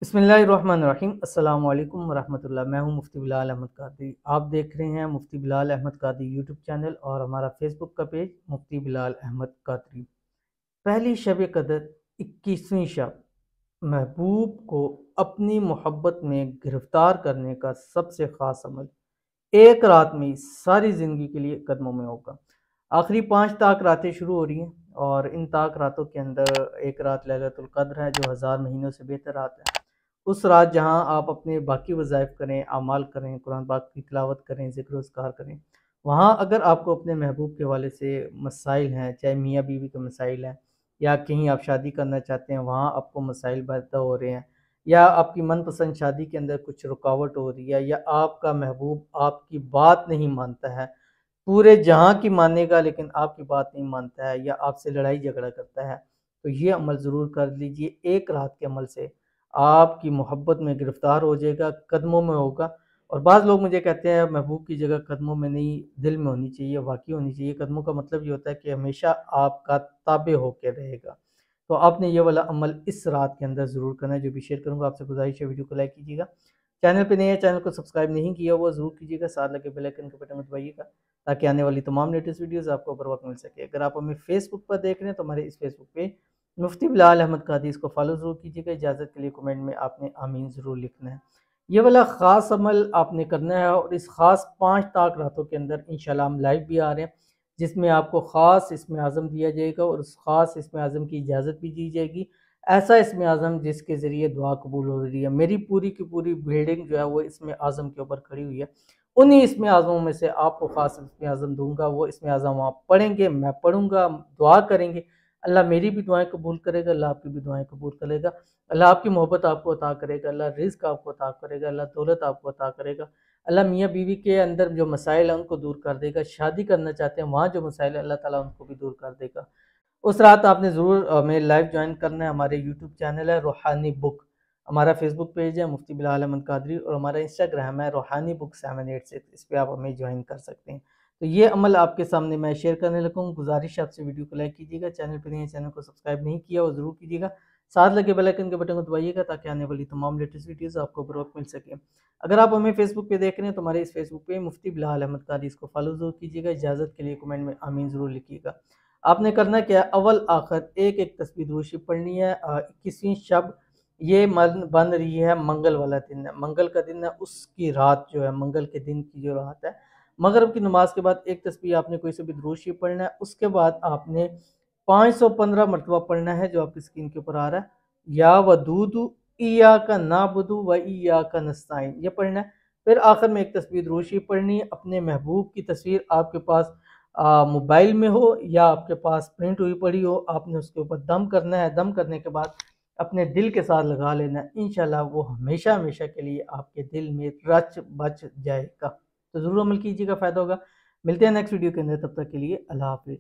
बिस्मिल्लाहिर्रहमानिर्रहीम। अस्सलाम वालेकुम वरहमतुल्लाह। मैं हूं मुफ्ती बिलाल अहमद कादरी। आप देख रहे हैं मुफ्ती बिलाल अहमद कादरी यूट्यूब चैनल और हमारा फेसबुक का पेज मुफ्ती बिलाल अहमद कादरी। पहली शब कदर 21वीं शब, महबूब को अपनी मोहब्बत में गिरफ्तार करने का सबसे ख़ास अमल एक रात में ही सारी ज़िंदगी के लिए कदमों में होगा। आखिरी 5 ताक रातें शुरू हो रही हैं और इन ताक रातों के अंदर एक रात लैलतुल क़द्र है जो हज़ार महीनों से बेहतर रात है। उस रात जहां आप अपने बाकी वज़ाइफ करें, अमाल करें, कुरान पाक की तिलावत करें, ज़िक्र-ओ-अज़कार करें, वहाँ अगर आपको अपने महबूब के हवाले से मसाइल हैं, चाहे मियाँ बीवी के मसाइल हैं या कहीं आप शादी करना चाहते हैं वहाँ आपको मसाइल पैदा हो रहे हैं, या आपकी मनपसंद शादी के अंदर कुछ रुकावट हो रही है, या आपका महबूब आपकी बात नहीं मानता है, पूरे जहाँ की मानेगा लेकिन आपकी बात नहीं मानता है, या आपसे लड़ाई झगड़ा करता है, तो ये अमल ज़रूर कर लीजिए। एक रात के अमल से आपकी मोहब्बत में गिरफ्तार हो जाएगा, कदमों में होगा। और बाज़ लोग मुझे कहते हैं महबूब की जगह कदमों में नहीं दिल में होनी चाहिए, वाक़ई होनी चाहिए। कदमों का मतलब ये होता है कि हमेशा आपका ताबे होके रहेगा। तो आपने ये वाला अमल इस रात के अंदर ज़रूर करना है। जो भी शेयर करूँगा आपसे गुज़ारिश है वीडियो को लाइक कीजिएगा। चैनल पे नए हैं, चैनल को सब्सक्राइब नहीं किया हुआ ज़रूर कीजिएगा, साथ लगे बेल आइकन के बटन को दबाइएगा ताकि आने वाली तमाम लेटेस्ट वीडियोज़ आपको बर वक्त मिल सके। अगर आप हमें फेसबुक पर देख रहे हैं तो हमारे इस फेसबुक पे मुफ्ती बिलाल अहमद कादरी इसको फॉलो ज़रूर कीजिएगा। इजाज़त के लिए कमेंट में आपने आमीन ज़रूर लिखना है। ये वाला ख़ास अमल आपने करना है और इस ख़ास 5 ताक रातों के अंदर इंशाल्लाह हम लाइव भी आ रहे हैं, जिसमें आपको ख़ास इसमें आज़म दिया जाएगा और उस ख़ास इसमें आज़म की इजाज़त भी दी जाएगी। ऐसा इसमें आज़म जिसके ज़रिए दुआ कबूल हो रही है। मेरी पूरी की पूरी बिल्डिंग जो है वो इसमें आज़म के ऊपर खड़ी हुई है। उन्हीं इसमें आज़मों में से आपको ख़ास इसमें आज़म दूँगा। वो इसमें आज़म आप पढ़ेंगे, मैं पढ़ूँगा, दुआ करेंगे। अल्लाह मेरी भी दुआएँ कबूल करेगा, अल्लाह आपकी भी दुआएँ कबूल करेगा। अल्लाह आपकी मोहब्बत आपको अता करेगा, अल्लाह रिज़्क़ आपको अता करेगा, अल्लाह दौलत आपको अता करेगा। अल्लाह मियाँ बीवी के अंदर जो मसाइल हैं उनको दूर कर देगा। शादी करना चाहते हैं वहाँ जो मसाइल है अल्लाह ताला उनको भी दूर कर देगा। उस रात आपने ज़रूर हमें लाइव ज्वाइन करना है। हमारे यूट्यूब चैनल है रूहानी बुक, हमारा फेसबुक पेज है मुफ्ती बिलाल अहमद कादरी और हमारा इंस्टाग्राम है रूहानी बुक 786। इस पे आप हमें ज्वाइन कर सकते हैं। तो ये अमल आपके सामने मैं शेयर करने लगा हूँ। गुजारिश है आपसे वीडियो को लाइक कीजिएगा, चैनल पर नए हैं चैनल को सब्सक्राइब नहीं किया वो ज़रूर कीजिएगा, साथ लगे बेल आइकन के बटन को दबाइएगा ताकि आने वाली तमाम लेटेस्ट वीडियोज़ आपको बर वक्त मिल सके। अगर आप हमें फेसबुक पे देख रहे हैं तो हमारे इस फेसबुक पे मुफ्ती बिलाल अहमद कादरी इसको फॉलो ज़रूर कीजिएगा। इजाज़त के लिए कमेंट में आमीन ज़रूर लिखिएगा। आपने करना क्या है, अव्वल आखिर एक एक तस्बीह दुरूद शरीफ पढ़नी है। 21वीं शब ये मन बन रही है, मंगल वाला दिन है, मंगल का दिन है, उसकी रात जो है मंगल के दिन की जो रात है, मगरिब की नमाज के बाद एक तस्बीह आपने कोई से भी दुरूद शरीफ पढ़ना है। उसके बाद आपने 515 मरतबा पढ़ना है जो आपकी स्क्रीन के ऊपर आ रहा है, या वदूदु इय्याका नाबुदु व इय्याका नस्ताईन, ये पढ़ना है। फिर आखिर में एक तस्बीह दुरूद शरीफ पढ़नी है। अपने महबूब की तस्वीर आपके पास मोबाइल में हो या आपके पास प्रिंट हुई पड़ी हो, आपने उसके ऊपर दम करना है। दम करने के बाद अपने दिल के साथ लगा लेना है। इंशाल्लाह वो हमेशा हमेशा के लिए आपके दिल में रच बच जाएगा। तो ज़रूर अमल कीजिएगा, फ़ायदा होगा। मिलते हैं नेक्स्ट वीडियो के अंदर, तब तक के लिए अल्लाह हाफ़िज़।